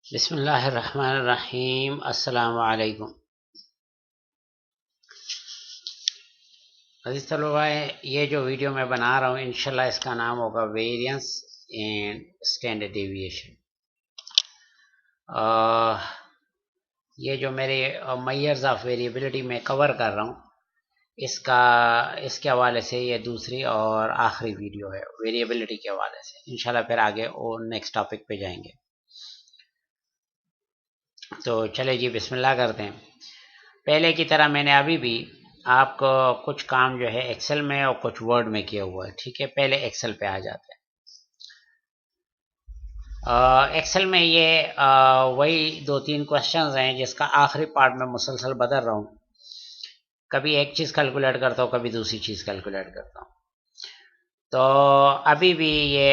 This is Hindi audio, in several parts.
बिस्मिल्लाहिर्रहमानिर्रहीम। अस्सलामु अलैकुम। अजीज़ तलबा, ये जो वीडियो मैं बना रहा हूँ इंशाल्लाह इसका नाम होगा वेरिएंस एंड स्टैंडर्ड डेविएशन। ये जो मेरे मेजर्स ऑफ वेरिएबिलिटी में कवर कर रहा हूँ इसके हवाले से ये दूसरी और आखिरी वीडियो है वेरिएबिलिटी के हवाले से। इंशाल्लाह फिर आगे और नेक्स्ट टॉपिक पे जाएंगे। तो चले जी बिस्मिल्लाह करते हैं। पहले की तरह मैंने अभी भी आपको कुछ काम जो है एक्सेल में और कुछ वर्ड में किया हुआ है। ठीक है, पहले एक्सेल पे आ जाते हैं। एक्सेल में ये वही 2-3 क्वेश्चंस हैं जिसका आखिरी पार्ट में मुसलसल बदल रहा हूँ। कभी एक चीज़ कैलकुलेट करता हूँ, कभी दूसरी चीज़ कैलकुलेट करता हूँ। तो अभी भी ये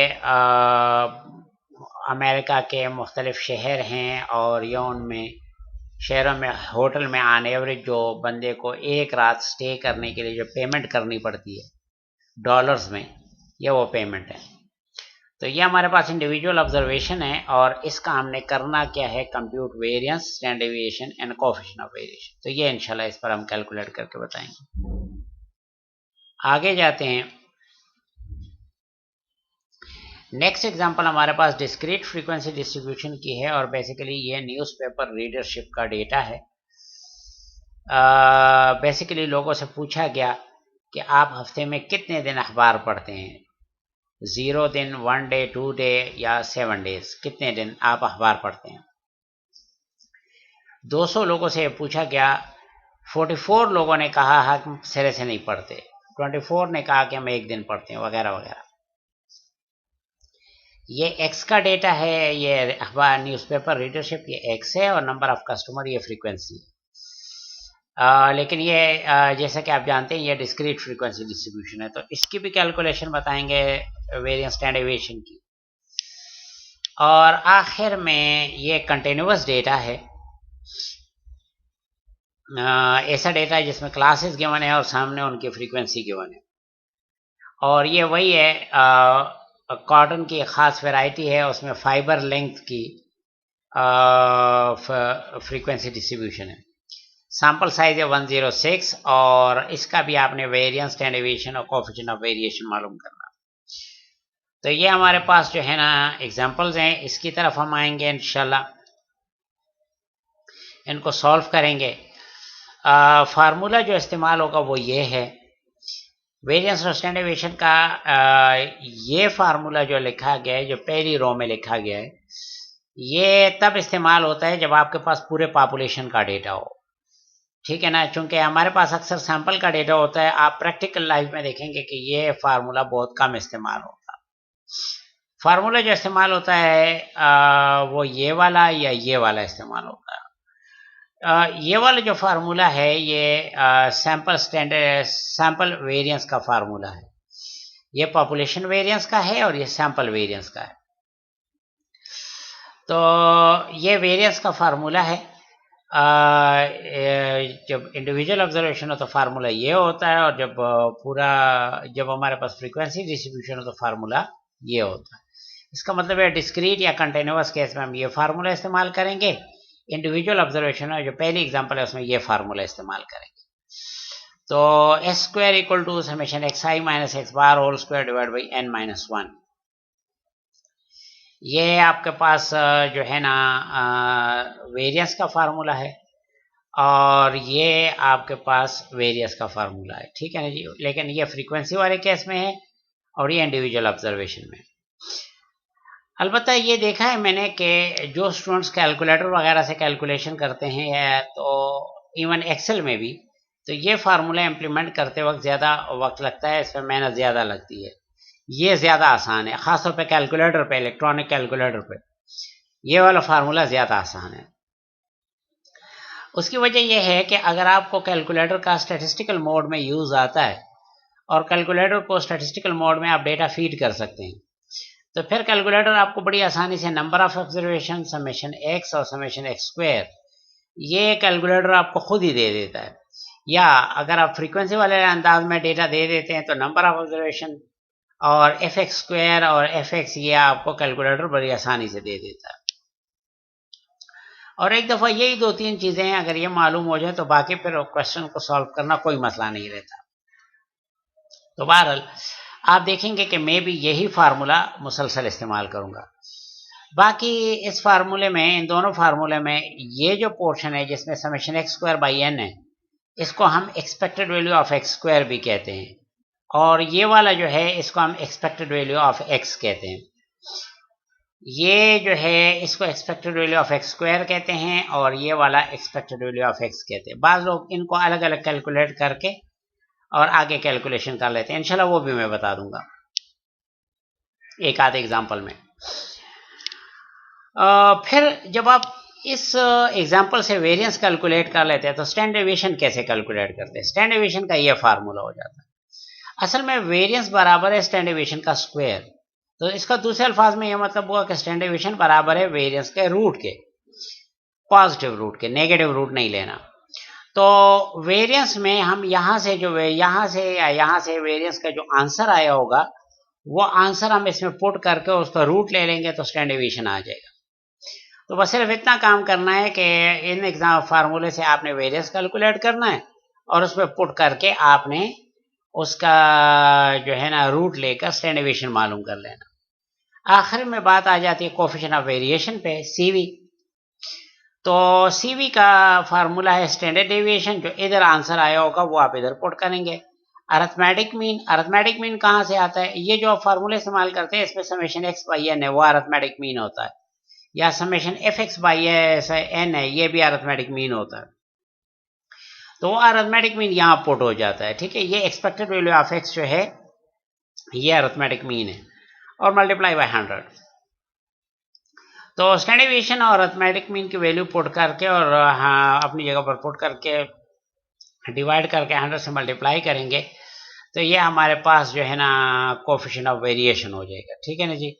अमेरिका के मुख्तलिफ शहर हैं और ये उनमें शहरों में होटल में ऑन एवरेज जो बंदे को एक रात स्टे करने के लिए जो पेमेंट करनी पड़ती है डॉलर्स में, ये वो पेमेंट है। तो ये हमारे पास इंडिविजुअल ऑब्जर्वेशन है और इसका हमने करना क्या है, compute variance, standard deviation and coefficient of variation. तो ये इंशाल्लाह इस पर हम कैलकुलेट करके बताएंगे। आगे जाते हैं। नेक्स्ट एग्जांपल हमारे पास डिस्क्रीट फ्रीक्वेंसी डिस्ट्रीब्यूशन की है और बेसिकली ये न्यूज़पेपर रीडरशिप का डेटा है। बेसिकली लोगों से पूछा गया कि आप हफ्ते में कितने दिन अखबार पढ़ते हैं, 0 दिन, 1 डे, 2 डे या 7 डेज, कितने दिन आप अखबार पढ़ते हैं। 200 लोगों से पूछा गया, 44 लोगों ने कहा हम सिरे से नहीं पढ़ते, 24 ने कहा कि हम एक दिन पढ़ते हैं, वगैरह वगैरह। ये एक्स का डेटा है, ये अखबार न्यूज़पेपर रीडरशिप ये एक्स है और नंबर ऑफ कस्टमर ये फ्रीक्वेंसी है। लेकिन ये जैसा कि आप जानते हैं ये डिस्क्रीट फ्रीक्वेंसी डिस्ट्रीब्यूशन है, तो इसकी भी कैलकुलेशन बताएंगे वेरिएंस स्टैंडर्ड डेविएशन की। और आखिर में ये कंटिन्यूअस डेटा है, ऐसा डेटा है जिसमें क्लासेस गिवन है और सामने उनकी फ्रीक्वेंसी गिवन है। और ये वही है, कॉटन की एक ख़ास वैरायटी है, उसमें फाइबर लेंथ की फ्रीक्वेंसी डिस्ट्रीब्यूशन है। सैंपल साइज है 106 और इसका भी आपने वेरिएंस, स्टैंडर्ड डेविएशन और कोएफिशिएंट ऑफ वेरिएशन मालूम करना। तो ये हमारे पास जो है ना एग्जांपल्स हैं, इसकी तरफ हम आएंगे इंशाल्लाह, इनको सॉल्व करेंगे। फार्मूला जो इस्तेमाल होगा वो ये है, वेरिएंस और स्टैंडर्ड डेविएशन का। ये फार्मूला जो लिखा गया है, जो पहली रो में लिखा गया है, ये तब इस्तेमाल होता है जब आपके पास पूरे पॉपुलेशन का डेटा हो। ठीक है ना, चूंकि हमारे पास अक्सर सैंपल का डेटा होता है, आप प्रैक्टिकल लाइफ में देखेंगे कि ये फार्मूला बहुत कम इस्तेमाल होता है। फार्मूला जो इस्तेमाल होता है वो ये वाला या ये वाला इस्तेमाल होता है। ये वाला जो फार्मूला है ये सैंपल वेरिएंस का फार्मूला है। ये पॉपुलेशन वेरिएंस का है और ये सैंपल वेरिएंस का है। तो ये वेरिएंस का फार्मूला है। जब इंडिविजुअल ऑब्जर्वेशन हो तो फार्मूला ये होता है, और जब हमारे पास फ्रीक्वेंसी डिस्ट्रीब्यूशन हो तो फार्मूला ये होता है। इसका मतलब है डिस्क्रीट या कंटिन्यूअस केस में हम ये फार्मूला इस्तेमाल करेंगे, इंडिविजुअल ऑब्जर्वेशन है जो पहली एग्जांपल है उसमें ये फार्मूला इस्तेमाल करेंगे। तो S square equal to summation X I minus X bar whole square divide by N minus 1। ये आपके पास जो है ना वेरिएंस का फार्मूला है और ये आपके पास वेरिएंस का फार्मूला है। ठीक है ना जी, लेकिन ये फ्रीक्वेंसी वाले केस में है और ये इंडिविजुअल ऑब्जर्वेशन में। अलबत्ता ये देखा है मैंने कि जो स्टूडेंट्स कैलकुलेटर वगैरह से कैलकुलेशन करते हैं, तो इवन एक्सेल में भी, तो ये फार्मूला इम्प्लीमेंट करते वक्त ज़्यादा वक्त लगता है, इसमें मेहनत ज़्यादा लगती है। ये ज़्यादा आसान है, ख़ासतौर पे कैलकुलेटर पे, इलेक्ट्रॉनिक कैलकुलेटर पे ये वाला फार्मूला ज़्यादा आसान है। उसकी वजह यह है कि अगर आपको कैलकुलेटर का स्टैटिस्टिकल मोड में यूज़ आता है और कैलकुलेटर को स्टैटिस्टिकल मोड में आप डेटा फीड कर सकते हैं, तो फिर कैलकुलेटर आपको बड़ी आसानी से number of observation, summation x और समेशन एक्स स्क्वायर, ये कैलकुलेटर आपको खुद ही दे देता है। या अगर आप फ्रीक्वेंसी वाले अंदाज में डेटा दे देते हैं तो नंबर ऑफ ऑब्जर्वेशन और एफ एक्स स्क्वायर और एफ एक्स ये आपको कैलकुलेटर बड़ी आसानी से दे देता है। और एक दफ़ा यही 2-3 चीज़ें हैं, अगर ये मालूम हो जाए तो बाकी फिर क्वेश्चन को सॉल्व करना कोई मसला नहीं रहता। तो बहरहाल आप देखेंगे कि मैं भी यही फार्मूला मुसलसल इस्तेमाल करूँगा। बाकी इस फार्मूले में, इन दोनों फार्मूले में ये जो पोर्शन है जिसमें summation x square by N है, इसको हम expected value of X square भी कहते हैं, और ये वाला जो है इसको हम एक्सपेक्टेड वैल्यू ऑफ एक्स कहते हैं। ये जो है इसको expected value of X square कहते हैं और ये वाला एक्सपेक्टेड वैल्यू ऑफ एक्स कहते हैं। बाज़ लोग इनको अलग अलग कैलकुलेट करके और आगे कैलकुलेशन कर लेते हैं, इंशाल्लाह वो भी मैं बता दूंगा एक आध एग्जांपल में। फिर जब आप इस एग्जांपल से वेरिएंस कैलकुलेट कर लेते हैं तो स्टैंडर्ड डेविएशन कैसे कैलकुलेट करते हैं? स्टैंडर्ड डेविएशन का ये फार्मूला हो जाता है। असल में वेरिएंस बराबर है स्टैंडर्ड डेविएशन का स्क्वायर, तो इसका दूसरे अल्फाज में यह मतलब हुआ कि स्टैंडर्ड डेविएशन बराबर है वेरिएंस के रूट के, पॉजिटिव रूट के, नेगेटिव रूट नहीं लेना। तो वेरिएंस में हम यहाँ से वेरिएंस का जो आंसर आया होगा वो आंसर हम इसमें पुट करके उसका रूट ले लेंगे तो स्टैंडर्ड डेविएशन आ जाएगा। तो बस सिर्फ इतना काम करना है कि इन एग्जाम फार्मूले से आपने वेरिएंस कैलकुलेट करना है और उसमें पुट करके आपने उसका जो है ना रूट लेकर स्टैंडर्ड डेविएशन मालूम कर लेना। आखिर में बात आ जाती है कोएफिशिएंट ऑफ वेरिएशन पे, सीवी। तो सीवी का फार्मूला है स्टैंडर्ड डेविएशन, जो इधर आंसर आया होगा वो आप इधर पुट करेंगे। अरिथमेटिक मीन कहाँ से आता है? ये जो फार्मूले इस्तेमाल करते हैं इसमें समेशन एक्स बाई एन है, वो अरिथमेटिक मीन होता है, या summation F X by N है, ये भी अरिथमेटिक मीन होता है। तो वो अरिथमेटिक मीन यहाँ पुट हो जाता है, ठीक है। ये एक्सपेक्टेड वैल्यू ऑफ एक्स जो है ये अरिथमेटिक मीन है और मल्टीप्लाई बाय 100। तो स्टैंडर्ड डेविएशन और अरिथमेटिक मीन की वैल्यू पुट करके और हाँ अपनी जगह पर पुट करके डिवाइड करके 100 से मल्टीप्लाई करेंगे तो ये हमारे पास जो है ना कोएफिशिएंट ऑफ वेरिएशन हो जाएगा, ठीक है ना जी।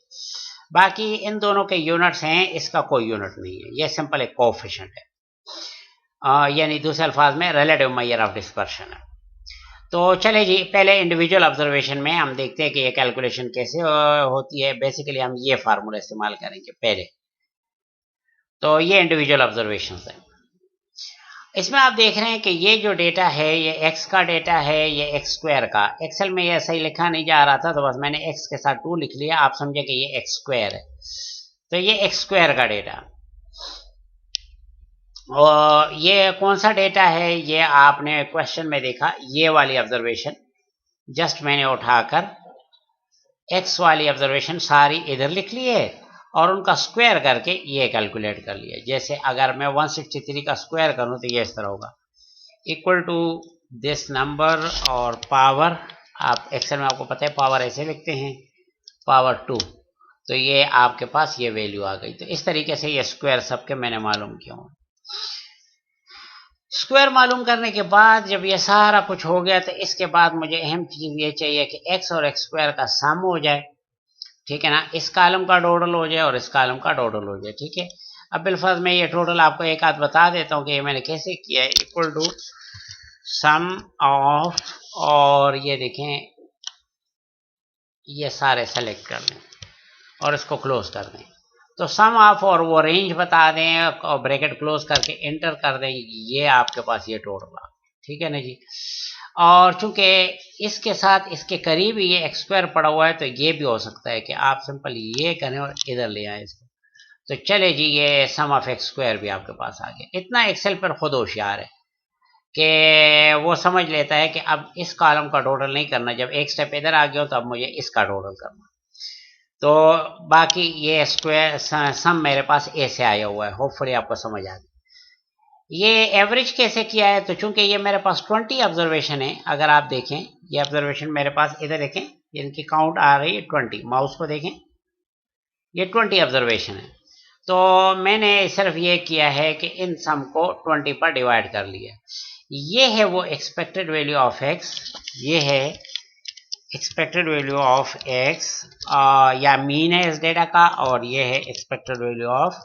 बाकी इन दोनों के यूनिट्स हैं, इसका कोई यूनिट नहीं है, ये सिंपल एक कोएफिशिएंट है, यानी दूसरे अल्फाज में रिलेटिव मेजर ऑफ डिस्पर्शन है। तो चले जी पहले इंडिविजुअल ऑब्जर्वेशन में हम देखते हैं कि ये कैलकुलेशन कैसे होती है। बेसिकली हम ये फार्मूला इस्तेमाल करेंगे पहले। तो ये इंडिविजुअल ऑब्जर्वेशन है। इसमें आप देख रहे हैं कि ये जो डेटा है ये x का डेटा है, ये x स्क्वायर का। एक्सेल में ये सही लिखा नहीं जा रहा था तो बस मैंने x के साथ 2 लिख लिया, आप समझे कि ये x स्क्वायर है। तो ये x स्क्वायर का डेटा, और ये कौन सा डेटा है ये आपने क्वेश्चन में देखा, ये वाली ऑब्जर्वेशन जस्ट मैंने उठाकर x वाली ऑब्जर्वेशन सारी इधर लिख ली है और उनका स्क्वायर करके ये कैलकुलेट कर लिया। जैसे अगर मैं 163 का स्क्वायर करूं तो ये इस तरह होगा, इक्वल टू दिस नंबर और पावर, आप एक्सेल में आपको पता है पावर ऐसे लिखते हैं, पावर 2, तो ये आपके पास ये वैल्यू आ गई। तो इस तरीके से ये स्क्वायर सबके मैंने मालूम किया हूँ। स्क्वायर मालूम करने के बाद जब ये सारा कुछ हो गया तो इसके बाद मुझे अहम चीज ये चाहिए कि x और x स्क्वायर का सम हो जाए, ठीक है ना। इस कॉलम का टोटल हो जाए और इस कॉलम का टोटल हो जाए, ठीक है। अब बिलफर्ज में ये टोटल आपको एक आध बता देता हूँ कि ये मैंने कैसे किया है। इक्वल टू सम ऑफ, और ये देखें ये सारे सेलेक्ट कर लें और इसको क्लोज कर दें। तो सम ऑफ और वो रेंज बता दें और ब्रैकेट क्लोज करके एंटर कर दें, ये आपके पास ये टोटल आ, ठीक है ना जी। और चूंकि इसके साथ इसके करीब ये एक्स स्क्वायर पड़ा हुआ है तो ये भी हो सकता है कि आप सिंपल ये करें और इधर ले आए इसको। तो चले जी ये सम ऑफ एक्स स्क्वायर भी आपके पास आ गया। इतना एक्सेल पर खुद होशियार है कि वो समझ लेता है कि अब इस कॉलम का टोटल नहीं करना, जब एक स्टेप इधर आ गया हो तो अब मुझे इसका टोटल करना। तो बाकी ये स्क्वायर सम मेरे पास ए से आया हुआ है, होपफुली आपको समझ आ गई। ये एवरेज कैसे किया है, तो चूंकि ये मेरे पास 20 ऑब्जर्वेशन है, अगर आप देखें ये ऑब्जर्वेशन मेरे पास इधर देखें इनकी काउंट आ रही है 20, माउस को देखें ये 20 ऑब्जर्वेशन है। तो मैंने सिर्फ ये किया है कि इन सम को 20 पर डिवाइड कर लिया। ये है वो एक्सपेक्टेड वैल्यू ऑफ एक्स, ये है एक्सपेक्टेड वैल्यू ऑफ एक्स या मीन है इस डेटा का, और ये है expected value of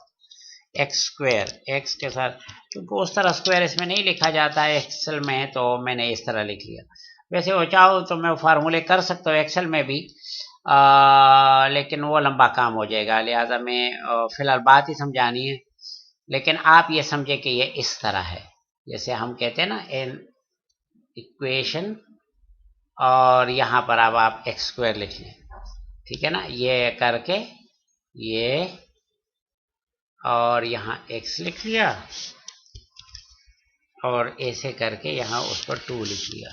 X square. X के साथ क्योंकि उस तरह स्क्वायर इसमें नहीं लिखा जाता है एक्सेल में, तो मैंने इस तरह लिख लिया। वैसे वो चाहो तो मैं फार्मूले कर सकता हूँ एक्सेल में भी, लेकिन वो लंबा काम हो जाएगा, लिहाजा मैं फिलहाल बात ही समझानी है लेकिन आप ये समझे कि ये इस तरह है, जैसे हम कहते हैं ना एन इक्वेशन, और यहाँ पर अब आप एक्स स्क्वायर लिख लें, ठीक है ना, ये करके ये, और यहाँ x लिख लिया, और ऐसे करके यहाँ उस पर 2 लिख लिया,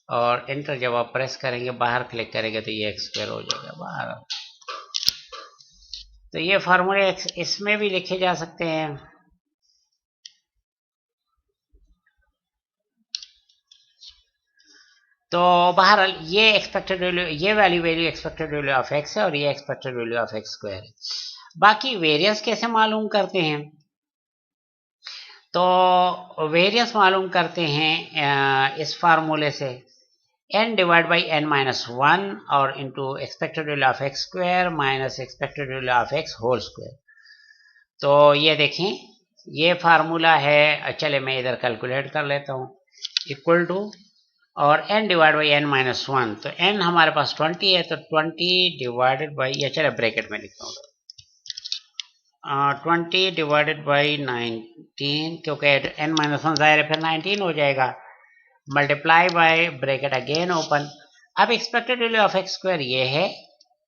और एंटर जब आप प्रेस करेंगे, बाहर क्लिक करेंगे तो ये एक्स स्क्वायर हो जाएगा बाहर। तो ये फार्मूले इसमें भी लिखे जा सकते हैं। तो बहरहाल ये एक्सपेक्टेड वैल्यू, ये value expected value of x है, और ये expected value of X square है। बाकी वेरियंस कैसे मालूम करते हैं? तो वेरियंस मालूम करते हैं इस फार्मूले से, n divide by n minus 1 और into expected value of X square minus expected value of X whole square. तो ये देखें, ये फार्मूला है, चले मैं इधर कैलकुलेट कर लेता हूँ, इक्वल टू, और n divide by n minus 1, तो n हमारे पास 20 है, तो 20 डिवाइडेड बाई, या चले ब्रैकेट में लिखता हूँ, 20 डिवाइडेड बाई 19, क्योंकि n माइनस 1 ज़ाहिर है फिर 19 हो जाएगा, multiply by bracket again open. अब expected value of X square ये है,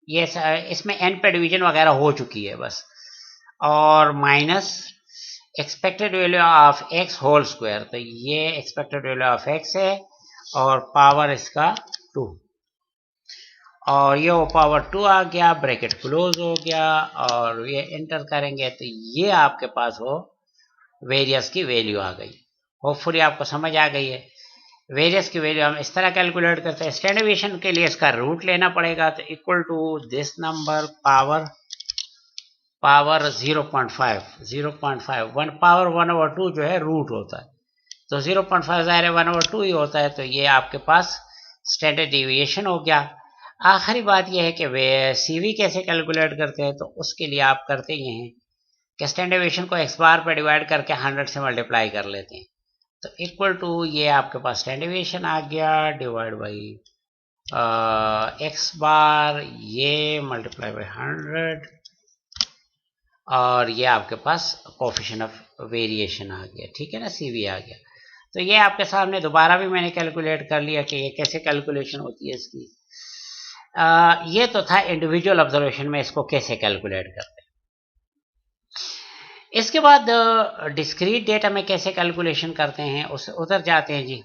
ये इसमें n पे डिवीजन वगैरह हो चुकी है बस, और minus expected value of X whole square, तो ये एक्सपेक्टेड वैल्यू ऑफ एक्स है और पावर इसका 2, और ये पावर 2 आ गया, ब्रैकेट क्लोज हो गया, और ये एंटर करेंगे तो ये आपके पास वो वेरियस की वैल्यू आ गई। होपफुली आपको समझ आ गई है। वेरियस की वैल्यू हम इस तरह कैलकुलेट करते हैं। स्टैंडर्ड डेविएशन के लिए इसका रूट लेना पड़ेगा, तो equal to this number power 0.5, 1 power 1/2 जो है रूट होता है, तो 0.5 ज़ाहिर है 1/2 ही होता है, तो ये आपके पास स्टैंडर्ड डेविएशन हो गया। आखिरी बात यह है कि वे सीवी कैसे कैलकुलेट करते हैं, तो उसके लिए आप करते ये हैं कि स्टैंडर्ड डेविएशन को x बार पे डिवाइड करके 100 से मल्टीप्लाई कर लेते हैं, तो इक्वल टू ये आपके पास स्टैंडर्ड डेविएशन आ गया डिवाइड बाई x बार, ये मल्टीप्लाई बाई 100, और ये आपके पास कोफिशिएंट ऑफ वेरिएशन आ गया, ठीक है ना, सीवी आ गया। तो ये आपके सामने दोबारा भी मैंने कैलकुलेट कर लिया कि ये कैसे कैलकुलेशन होती है इसकी। ये तो था इंडिविजुअल ऑब्जर्वेशन में इसको कैसे कैलकुलेट करते हैं। इसके बाद डिस्क्रीट डेटा में कैसे कैलकुलेशन करते हैं, उस उधर जाते हैं जी।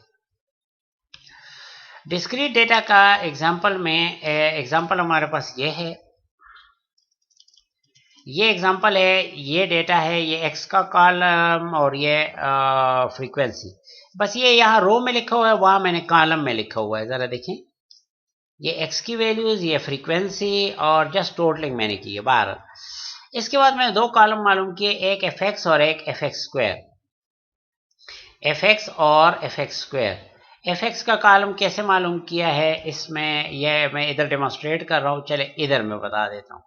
डिस्क्रीट डेटा का एग्जांपल में एग्जांपल हमारे पास ये है, ये एग्जांपल है, ये डेटा है, ये x का कॉलम और ये फ्रीक्वेंसी, बस ये यहाँ रो में लिखा हुआ है, वहां मैंने कॉलम में लिखा हुआ है, जरा देखें, ये x की वैल्यूज, ये फ्रीक्वेंसी, और जस्ट टोटलिंग मैंने की है 12। इसके बाद मैंने 2 कॉलम मालूम किए, एक fx और एक fx स्क्वायर, fx और fx स्क्वायर। fx का कॉलम कैसे मालूम किया है, इसमें यह मैं इधर डेमोन्स्ट्रेट कर रहा हूँ, चले इधर मैं बता देता हूँ,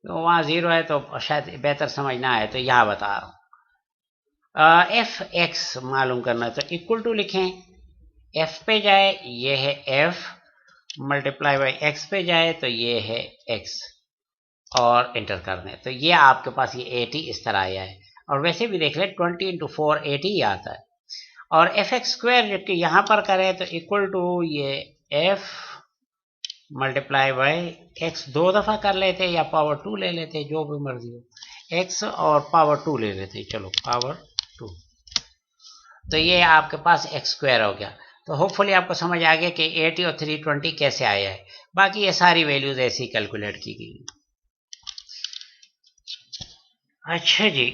तो वहाँ 0 है तो शायद बेहतर समझ ना आए, तो यहाँ बता रहा हूँ। fx मालूम करना है, तो इक्वल टू लिखें, f पे जाए ये है f, मल्टीप्लाई बाई x पे जाए तो ये है x, और इंटर कर दें, तो ये आपके पास ये 80 इस तरह आया है। और वैसे भी देख लें 20 इंटू 4 80 ही आता है। और fx स्क्वायर जबकि यहाँ पर करें तो इक्वल टू ये f मल्टीप्लाई बाई x 2 दफ़ा कर लेते या पावर 2 ले लेते, जो भी मर्जी हो, x और पावर 2 ले लेते, चलो पावर 2, तो ये आपके पास x स्क्वायर हो गया। तो होपफुली आपको समझ आ गया कि 80 और 320 कैसे आया है। बाकी ये सारी वैल्यूज ऐसी कैलकुलेट की गई। अच्छा जी,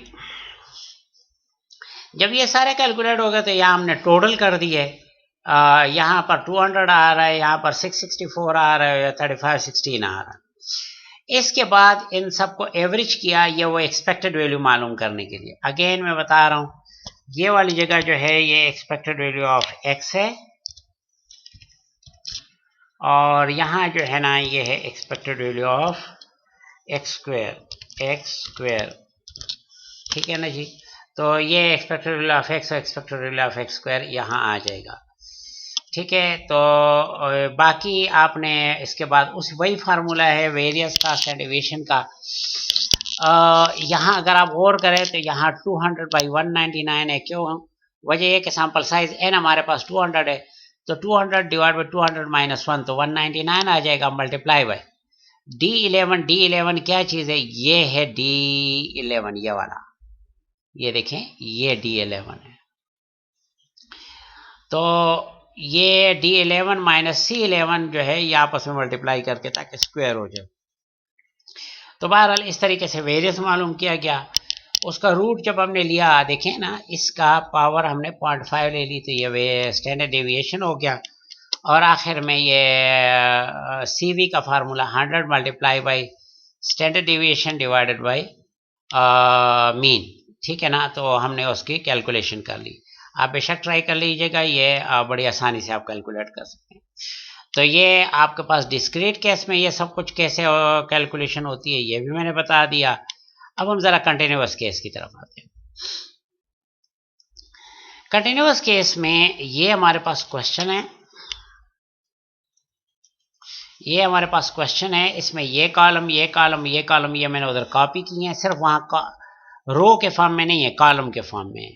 जब ये सारे कैलकुलेट हो गए तो यहाँ हमने टोटल कर दिए, यहाँ पर 200 आ रहा है, यहाँ पर 664 आ रहा है, 3516 आ रहा है। इसके बाद इन सबको एवरेज किया, ये वो एक्सपेक्टेड वैल्यू मालूम करने के लिए। अगेन मैं बता रहा हूँ, ये वाली जगह जो है ये एक्सपेक्टेड वैल्यू ऑफ x है, और यहाँ जो है ना ये है expected value of x square, ठीक है ना जी। तो ये एक्सपेक्टेड वैल्यू ऑफ x और expected value of x square यहाँ आ जाएगा, ठीक है। तो बाकी आपने इसके बाद उस वही फार्मूला है वेरियंस का, स्टैंडर्ड डेविएशन का, यहाँ अगर आप गौर करें तो यहाँ 200/199 है। क्यों? वजह ये कि सैंपल साइज n हमारे पास 200 है, तो 200 डिवाइड बाई 200 माइनस 1 तो 199 आ जाएगा, मल्टीप्लाई बाय D11 क्या चीज़ है? ये है D11, ये वाला, ये देखें, ये D11 है। तो ये D11 माइनस C11 जो है ये आपस में मल्टीप्लाई करके ताकि स्क्वायर हो जाए। तो बहरहाल इस तरीके से वेरियस मालूम किया गया। उसका रूट जब हमने लिया, देखें ना, इसका पावर हमने 0.5 ले ली, तो ये स्टैंडर्ड डेविएशन हो गया। और आखिर में ये CV का formula 100 multiply by standard deviation divided by mean, ठीक है ना। तो हमने उसकी कैलकुलेशन कर ली। आप बेशक ट्राई कर लीजिएगा, ये बड़ी आसानी से आप कैलकुलेट कर सकते हैं। तो ये आपके पास डिस्क्रीट केस में ये सब कुछ कैसे कैलकुलेशन होती है ये भी मैंने बता दिया। अब हम ज़रा कंटिन्यूअस केस की तरफ आते हैं। कंटिन्यूअस केस में ये हमारे पास क्वेश्चन है, ये हमारे पास क्वेश्चन है। इसमें ये कॉलम, ये कॉलम, ये कॉलम, ये मैंने उधर कॉपी किए हैं, सिर्फ वहाँ का रो के फॉर्म में नहीं है, कॉलम के फॉर्म में है।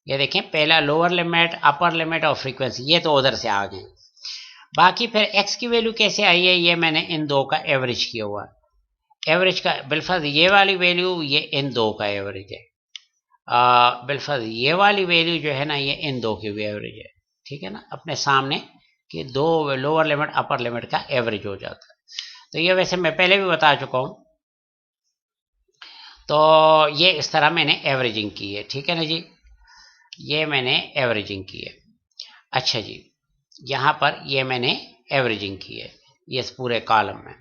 ये देखें, पहला लोअर लिमिट, अपर लिमिट और फ्रीक्वेंसी, ये तो उधर से आ गए। बाकी फिर x की वैल्यू कैसे आई है, ये मैंने इन दो का एवरेज किया हुआ है। एवरेज का बिलफर्ज ये वाली वैल्यू ये इन दो का एवरेज है। बिलफर्ज ये वाली वैल्यू जो है ना ये इन दो की भी एवरेज है, ठीक है ना। अपने सामने कि दो लोअर लिमिट अपर लिमिट का एवरेज हो जाता है। तो ये वैसे मैं पहले भी बता चुका हूँ। तो ये इस तरह मैंने एवरेजिंग की है, ठीक है ना जी, ये मैंने एवरेजिंग की है। अच्छा जी, यहाँ पर ये मैंने एवरेजिंग की है ये इस पूरे कॉलम में।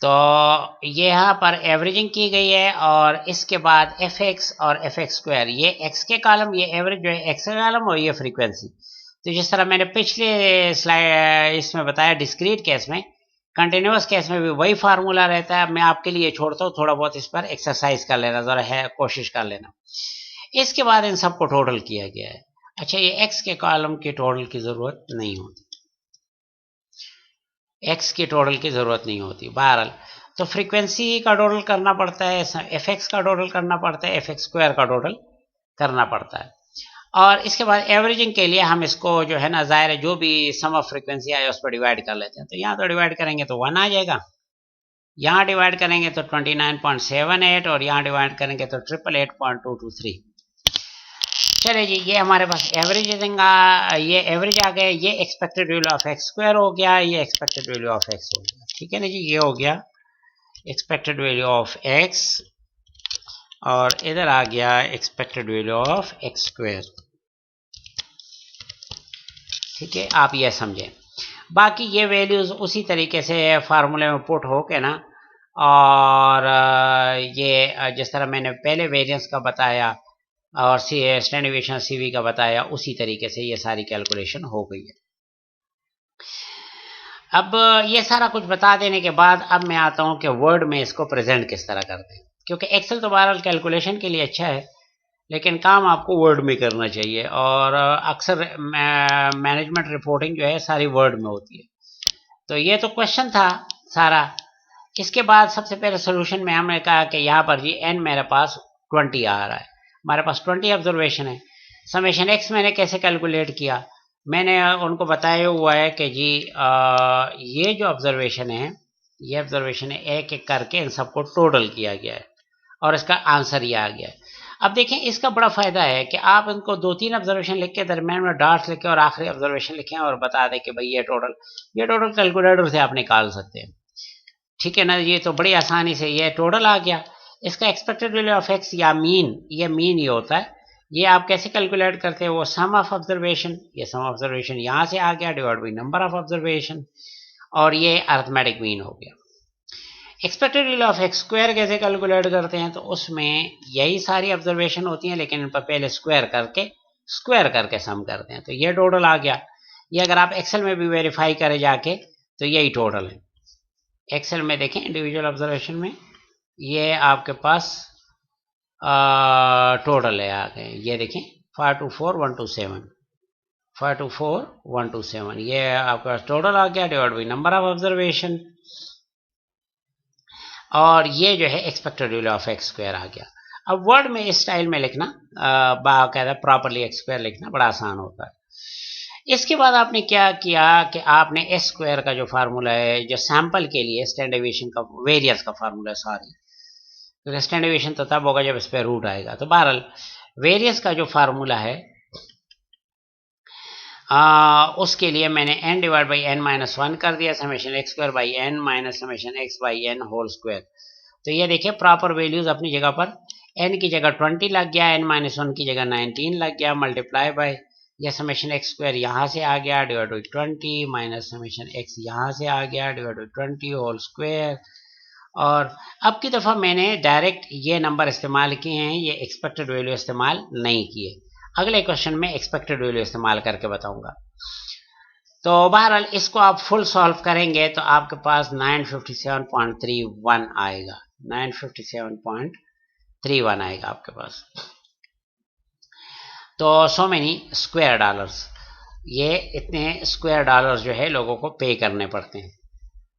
तो ये यहाँ पर एवरेजिंग की गई है और इसके बाद fx और fx स्क्वायर, ये x के कॉलम, ये एवरेज जो है x के कॉलम और ये फ्रीक्वेंसी। तो जिस तरह मैंने पिछले स्लाइड इसमें बताया डिस्क्रीट केस में, कंटिन्यूअस केस में भी वही फार्मूला रहता है। मैं आपके लिए छोड़ता हूँ, थोड़ा बहुत इस पर एक्सरसाइज कर लेना, ज़रा है कोशिश कर लेना। इसके बाद इन सबको टोटल किया गया है। अच्छा, ये x के कॉलम की टोटल की ज़रूरत नहीं होती, x की टोटल की ज़रूरत नहीं होती बहरहाल। तो फ्रीक्वेंसी का टोटल करना पड़ता है, fx का टोटल करना पड़ता है, fx स्क्वायर का टोटल करना पड़ता है। और इसके बाद एवरेजिंग के लिए हम इसको जो है ना, ज़ाहिर है जो भी सम ऑफ फ्रीक्वेंसी आए उस पर डिवाइड कर लेते हैं। तो यहाँ तो डिवाइड करेंगे तो 1 आ जाएगा, यहाँ डिवाइड करेंगे तो 29.78 और यहाँ डिवाइड करेंगे तो 888.223। चलिए जी, ये हमारे पास एवरेजिंग ये एवरेज आ गया। ये expected value of X square हो गया, ये एक्सपेक्टेड वैल्यू ऑफ एक्स हो गया, ठीक है ना जी। ये हो गया एक्सपेक्टेड वैल्यू ऑफ एक्स और इधर आ गया expected value of X square, ठीक है। आप ये समझें, बाकी ये वैल्यूज उसी तरीके से फार्मूले में पुट हो के ना, और ये जिस तरह मैंने पहले वेरिएंस का बताया और स्टैंडर्ड डेविएशन CV का बताया, उसी तरीके से ये सारी कैलकुलेशन हो गई है। अब ये सारा कुछ बता देने के बाद अब मैं आता हूँ कि वर्ड में इसको प्रेजेंट किस तरह करते हैं, क्योंकि एक्सेल तो बहरहाल कैलकुलेशन के लिए अच्छा है, लेकिन काम आपको वर्ड में करना चाहिए। और अक्सर मैनेजमेंट रिपोर्टिंग जो है सारी वर्ड में होती है। तो ये तो क्वेश्चन था सारा। इसके बाद सबसे पहले सोल्यूशन में हमने कहा कि यहाँ पर जी n मेरे पास 20 आ रहा है, हमारे पास 20 ऑब्जर्वेशन है। समेशन x मैंने कैसे कैलकुलेट किया, मैंने उनको बताया हुआ है कि जी ये जो ऑब्जर्वेशन है, ये ऑब्जर्वेशन है, एक एक करके इन सबको टोटल किया गया है और इसका आंसर ये आ गया है। अब देखें, इसका बड़ा फायदा है कि आप इनको 2-3 ऑब्जर्वेशन लिख के दरम्यान में डॉट्स लिखें और आखिरी ऑब्जर्वेशन लिखें और बता दें कि भाई ये टोटल कैलकुलेटर से आप निकाल सकते हैं, ठीक है ना। ये तो बड़ी आसानी से ये टोटल आ गया। इसका एक्सपेक्टेड वैल्यू ऑफ एक्स या मीन, ये मीन ये होता है। ये आप कैसे कैलकुलेट करते हैं, वो सम ऑफ ऑब्जर्वेशन, ये सम ऑफ ऑब्जर्वेशन यहाँ से आ गया divide by number of observation, और ये अरिथमेटिक मीन हो गया। Expected value of X square कैसे कैलकुलेट करते हैं, तो उसमें यही सारी ऑब्जर्वेशन होती हैं, लेकिन इन पर पहले स्क्वायर करके सम करते हैं। तो ये टोटल आ गया। ये अगर आप एक्सेल में भी वेरीफाई करें जाके तो यही टोटल है। एक्सेल में देखें इंडिविजुअल ऑब्जर्वेशन में ये आपके पास टोटल है आ गए, ये देखें 524127, 524127, ये आपका टोटल आ गया divide by number of observation. और ये जो है expected value of X square आ गया। अब वर्ड में इस स्टाइल में लिखना, बाकायदा प्रॉपरली एक्स स्क्वायर लिखना बड़ा आसान होता है। इसके बाद आपने क्या किया कि आपने एस स्क्वायर का जो फार्मूला है, जो सैंपल के लिए स्टैंडर्ड डेविएशन का, वेरियंस का फार्मूला है, सॉरी, तो स्टैंडर्ड डेविएशन तो तब होगा जब इस पर रूट आएगा। तो बहरहाल वेरियंस का जो फार्मूला है उसके लिए मैंने n divide by n minus 1 कर दिया, summation x square by n minus summation x by n whole square. तो ये देखिए प्रॉपर वैल्यूज अपनी जगह पर, n की जगह 20 लग गया, n माइनस 1 की जगह 19 लग गया, मल्टीप्लाई बाय यह समेशन एक्स स्क्वायर यहाँ से आ गया divide by 20 minus summation x यहाँ से आ गया डिवाइड बाई 20 होल स्क्वायर। और अब की दफ़ा मैंने डायरेक्ट ये नंबर इस्तेमाल किए हैं, ये एक्सपेक्टेड वैल्यू इस्तेमाल नहीं किए। अगले क्वेश्चन में एक्सपेक्टेड वैल्यू इस्तेमाल करके बताऊंगा। तो बहरहाल इसको आप फुल सॉल्व करेंगे तो आपके पास 957.31 आएगा, 957.31 आएगा आपके पास। तो सो मेनी स्क्वायर डॉलर्स, ये इतने स्क्वायर डॉलर्स जो है लोगों को पे करने पड़ते हैं।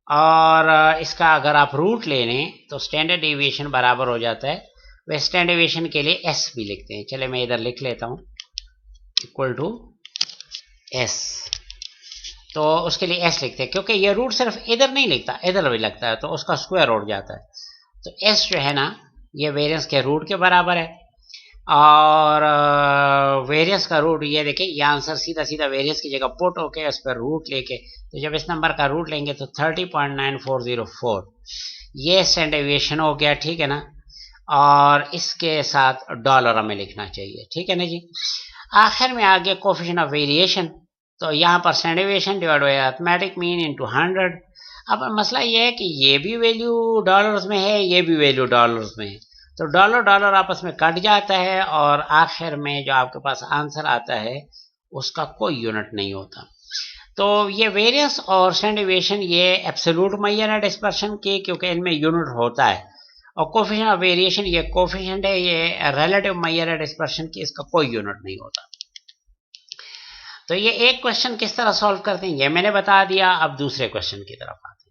और इसका अगर आप रूट ले लें तो स्टैंडर्ड डेविएशन बराबर हो जाता है, वे स्टैंडर्ड डेविएशन के लिए एस भी लिखते हैं। चले मैं इधर लिख लेता हूँ, इक्वल टू एस। तो उसके लिए एस लिखते हैं क्योंकि ये रूट सिर्फ इधर नहीं लिखता, इधर भी लगता है, तो उसका स्क्वायर उड़ जाता है। तो एस जो है ना, ये वेरियंस के रूट के बराबर है। और वेरियंस का रूट ये देखिए, ये आंसर सीधा सीधा वेरियंस की जगह पुट होके उस पर रूट लेके, तो जब इस नंबर का रूट लेंगे तो 30.9404 ये स्टैंडर्ड डेविएशन हो गया, ठीक है ना। और इसके साथ डॉलर हमें लिखना चाहिए, ठीक है ना जी। आखिर में आ गया कोफिशिएंट ऑफ वेरिएशन, तो यहाँ पर standard deviation divide by arithmetic mean into 100। अब मसला ये है कि ये भी वैल्यू डॉलर्स में है, ये भी वैल्यू डॉलर्स में है, तो डॉलर डॉलर आपस में कट जाता है और आखिर में जो आपके पास आंसर आता है उसका कोई यूनिट नहीं होता। तो ये वेरियंस और स्टैंडर्ड डेविएशन ये एब्सोल्यूट मेजर है डिस्पर्शन के, क्योंकि इनमें यूनिट होता है। और कोफिशिएंट ऑफ वेरिएशन ये कोफिशिएंट है, ये रिलेटिव मेजर है डिस्पर्शन की, इसका कोई यूनिट नहीं होता। तो ये एक क्वेश्चन किस तरह सॉल्व करते हैं ये मैंने बता दिया। अब दूसरे क्वेश्चन की तरफ आते हैं।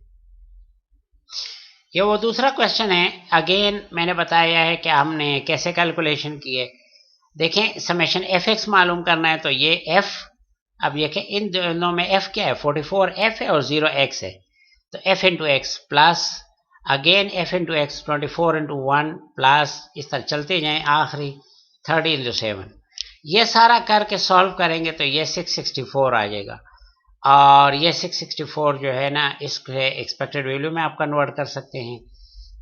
ये वो दूसरा क्वेश्चन है, अगेन मैंने बताया है कि हमने कैसे कैलकुलेशन किए। देखें समेशन एफ एक्स मालूम करना है, तो ये एफ, अब देखें इन दोनों में एफ क्या है, 44 एफ है और 0 एक्स है, तो F into x plus again F into x 24 into 1 plus, इस तरह चलते जाएं आखिरी 30 इंटू 7। ये सारा करके सॉल्व करेंगे तो ये 664 आ जाएगा। और ये 664 जो है ना, इसके एक्सपेक्टेड वैल्यू में आप कन्वर्ट कर सकते हैं,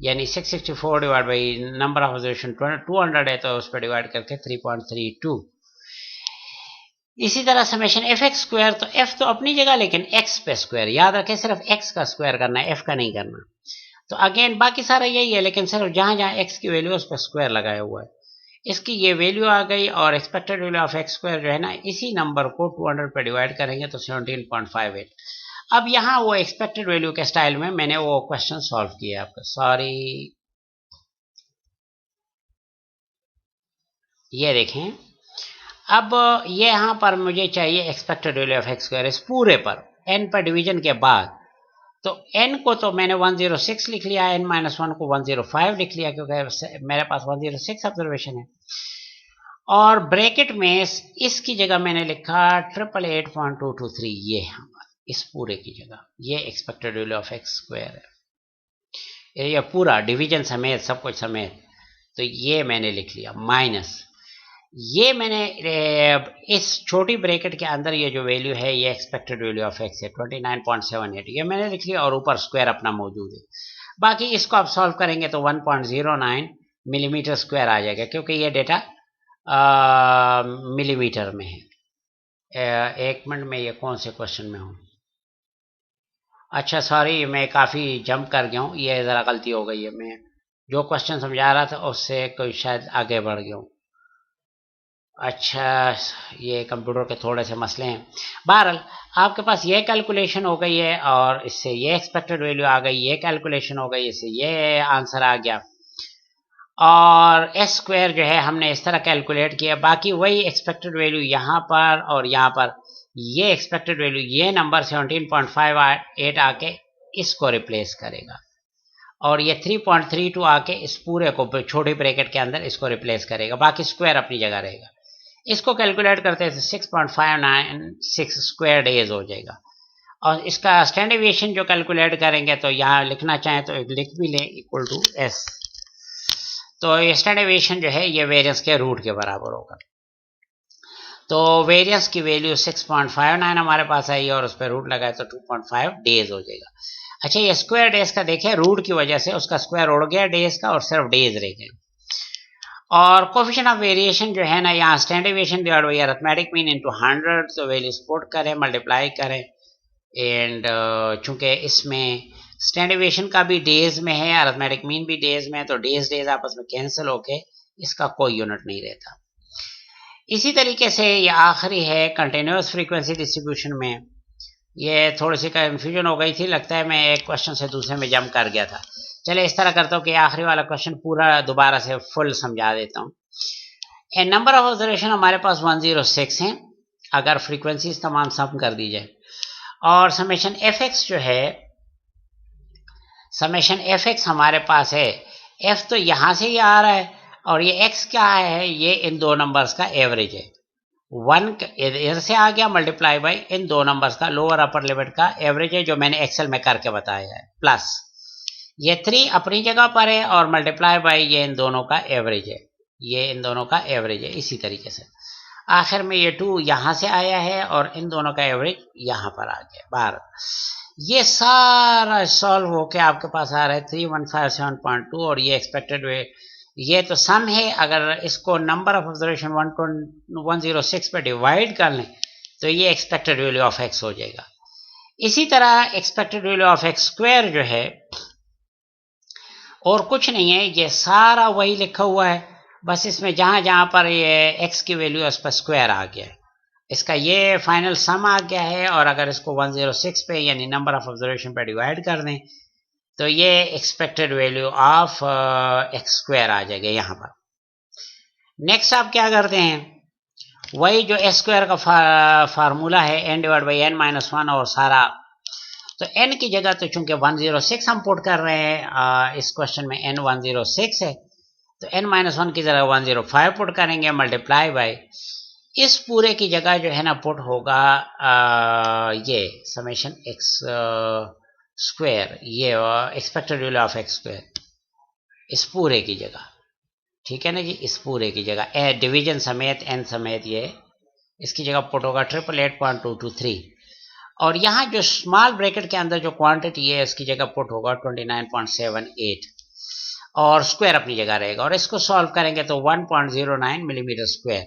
यानी 664 divide by number of observation 200 है, तो उस पर डिवाइड करके 3.32। इसी तरह समेशन एफ एक्स स्क्वायर, तो एफ तो अपनी जगह लेकिन एक्स पे स्क्वायर, याद रखें सिर्फ एक्स का स्क्वायर करना है, एफ का नहीं करना। तो अगेन बाकी सारा यही है, लेकिन सिर्फ जहां जहां एक्स की वैल्यू उस पर स्क्वायर लगाया हुआ है। इसकी ये वैल्यू आ गई, और expected value of X square जो है ना, इसी नंबर को 200 पे डिवाइड करेंगे तो 17.58। अब यहाँ वो एक्सपेक्टेड वैल्यू के स्टाइल में मैंने वो क्वेश्चन सॉल्व किया आपका, सॉरी ये देखें। अब ये यहाँ पर मुझे चाहिए expected value of X square इस पूरे पर n पर डिवीजन के बाद। तो n को तो मैंने 106 लिख लिया, n माइनस 1 को 105 लिख लिया, क्योंकि मेरे पास 106 ऑब्जर्वेशन है। और ब्रैकेट में इसकी जगह मैंने लिखा 888.223, ये इस पूरे की जगह ये expected value of X square है, ये पूरा डिवीजन समेत सब कुछ समेत, तो ये मैंने लिख लिया माइनस ये मैंने इस छोटी ब्रैकेट के अंदर ये जो वैल्यू है ये एक्सपेक्टेड वैल्यू ऑफ एक्स है 29.78, ये मैंने लिख लिया, और ऊपर स्क्वायर अपना मौजूद है। बाकी इसको आप सॉल्व करेंगे तो 1.09 मिलीमीटर स्क्वायर आ जाएगा, क्योंकि ये डेटा मिलीमीटर में है। एक मिनट में ये कौन से क्वेश्चन में हूँ, अच्छा सॉरी मैं काफ़ी जंप कर गया हूँ, ये ज़रा गलती हो गई है, मैं जो क्वेश्चन समझा रहा था उससे कोई शायद आगे बढ़ गया हूँ। अच्छा ये कंप्यूटर के थोड़े से मसले हैं। बहरहाल आपके पास ये कैलकुलेशन हो गई है, और इससे ये एक्सपेक्टेड वैल्यू आ गई, ये कैलकुलेशन हो गई, इससे ये आंसर आ गया। और एस स्क्वायर जो है हमने इस तरह कैलकुलेट किया, बाकी वही एक्सपेक्टेड वैल्यू यहाँ पर और यहाँ पर, ये एक्सपेक्टेड वैल्यू ये नंबर 17.58 आके इसको रिप्लेस करेगा। और ये 3.32 आके इस पूरे को छोटे ब्रैकेट के अंदर इसको रिप्लेस करेगा, बाकी स्क्वायर अपनी जगह रहेगा। इसको कैलकुलेट करते हैं तो 6.596 स्क्वायर डेज हो जाएगा। और इसका स्टैंडर्ड डेविएशन जो कैलकुलेट करेंगे तो यहाँ लिखना चाहें तो एक लिख भी लें इक्वल टू एस। तो ये स्टैंडर्ड डेविएशन जो है ये वेरिएंस के रूट के बराबर होगा। तो वेरिएंस की वैल्यू 6.59 हमारे पास आई और उस पर रूट लगाए तो 2.5 डेज हो जाएगा। अच्छा, ये स्क्वायर डेज का देखें, रूट की वजह से उसका स्क्वायर उड़ गया डेज का और सिर्फ डेज रह गए। और कोफिशिएंट ऑफ वेरिएशन जो है ना, यहाँ standard deviation divide by arithmetic mean into 100, तो वैल्यूज पुट करें, मल्टीप्लाई करें एंड चूंकि इसमें स्टैंडर्ड डेविएशन का भी डेज में है, अरिथमेटिक मीन भी डेज में है, तो डेज आपस में कैंसिल होके इसका कोई यूनिट नहीं रहता। इसी तरीके से ये आखिरी है कंटिन्यूस फ्रीक्वेंसी डिस्ट्रीब्यूशन में। ये थोड़ी सी कंफ्यूजन हो गई थी, लगता है मैं एक क्वेश्चन से दूसरे में जंप कर गया था। चले इस तरह करता हूँ कि आखिरी वाला क्वेश्चन पूरा दोबारा से फुल समझा देता हूँ। ए नंबर ऑफ ऑब्जर्वेशन हमारे पास 106 हैं अगर फ्रीक्वेंसीज तमाम सम कर दी जाए, और समेशन एफ एक्स जो है, समेशन एफ एक्स हमारे पास है, एफ तो यहाँ से ही आ रहा है और ये एक्स क्या है, ये इन दो नंबर्स का एवरेज है। 1 इधर से आ गया मल्टीप्लाई बाई इन दो नंबर्स का लोअर अपर लिमिट का एवरेज है, जो मैंने एक्सेल में करके बताया है, प्लस ये 3 अपनी जगह पर है और मल्टीप्लाई बाई ये इन दोनों का एवरेज है, ये इन दोनों का एवरेज है। इसी तरीके से आखिर में ये 2 यहाँ से आया है और इन दोनों का एवरेज यहाँ पर आ गया बाहर। ये सारा सॉल्व होके आपके पास आ रहा है 3157.2 और ये एक्सपेक्टेड वे, ये तो सम है। अगर इसको नंबर ऑफ ऑब्जर्वेशन 106 पे डिवाइड कर लें तो ये एक्सपेक्टेड वैल्यू ऑफ एक्स हो जाएगा। इसी तरह expected value of X square जो है और कुछ नहीं है, ये सारा वही लिखा हुआ है, बस इसमें जहां जहां पर ये एक्स की वैल्यू है उस पर स्क्वायर आ गया है, इसका ये फाइनल सम आ गया है। और अगर इसको 106 पे यानी नंबर ऑफ ऑब्जर्वेशन पे डिवाइड कर दें तो ये expected value of X square आ जाएगा यहाँ पर। नेक्स्ट आप क्या करते हैं, वही जो एक्स स्क्वायर का फार्मूला है n divide by n minus 1 और सारा, तो n की जगह तो चूंकि 106 हम पुट कर रहे हैं, इस क्वेश्चन में n 106 है, तो n माइनस 1 की जगह 105 पुट करेंगे मल्टीप्लाई बाई इस पूरे की जगह जो है ना पुट होगा ये समेशन एक्स स्क्वायर, ये expected value of X square इस पूरे की जगह, ठीक है ना जी, इस पूरे की जगह डिवीजन समेत n समेत ये इसकी जगह पुट होगा 888.223 और यहाँ जो स्मॉल ब्रैकेट के अंदर जो क्वांटिटी है इसकी जगह पुट होगा 29.78 और स्क्वायर अपनी जगह रहेगा और इसको सॉल्व करेंगे तो 1.09 मिलीमीटर स्क्वायर।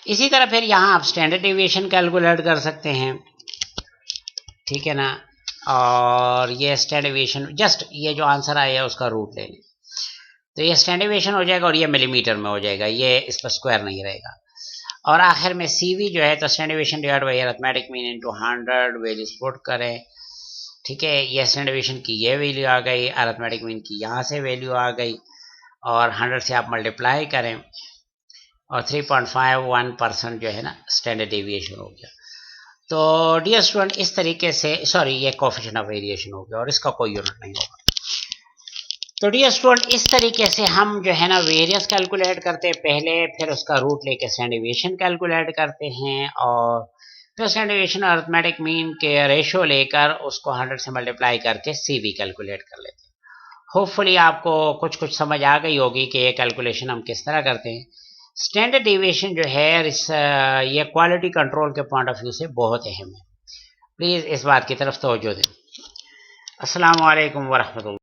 इसी तरह फिर यहाँ आप स्टैंडर्ड डेविएशन कैलकुलेट कर सकते हैं, ठीक है ना, और ये स्टैंडर्ड डेविएशन जस्ट ये जो आंसर आया है उसका रूट ले लें तो ये स्टैंडर्ड डेविएशन हो जाएगा और ये मिलीमीटर में हो जाएगा, ये इस पर स्क्वायर नहीं रहेगा। और आखिर में CV जो है तो standard deviation divide by arithmetic mean into 100 values put करें, ठीक है, ये स्टैंडर्ड डेविएशन की ये वैल्यू आ गई, अरिथमेटिक मीन की यहाँ से वैल्यू आ गई और 100 से आप मल्टीप्लाई करें और 3.51% जो है ना स्टैंडर्ड डेविएशन हो गया। तो डियर स्टूडेंट इस तरीके से, सॉरी ये कोएफिशिएंट ऑफ वेरिएशन हो गया और इसका कोई यूनिट नहीं होगा। तो डियर स्टूडेंट इस तरीके से हम जो है ना वेरियंस कैलकुलेट करते हैं पहले, फिर उसका रूट लेके स्टैंडर्ड डेविएशन कैलकुलेट करते हैं और फिर स्टैंडर्ड डेविएशन और अरिथमेटिक मीन के रेशो लेकर उसको 100 से मल्टीप्लाई करके CV कैलकुलेट कर लेते हैं। होपफुली आपको कुछ समझ आ गई होगी कि ये कैलकुलेशन हम किस तरह करते हैं। स्टैंडर्ड डेविएशन जो है ये क्वालिटी कंट्रोल के पॉइंट ऑफ व्यू से बहुत अहम है, प्लीज़ इस बात की तरफ तवज्जो दें। अस्सलाम वालेकुम वरहमतुल्लाह।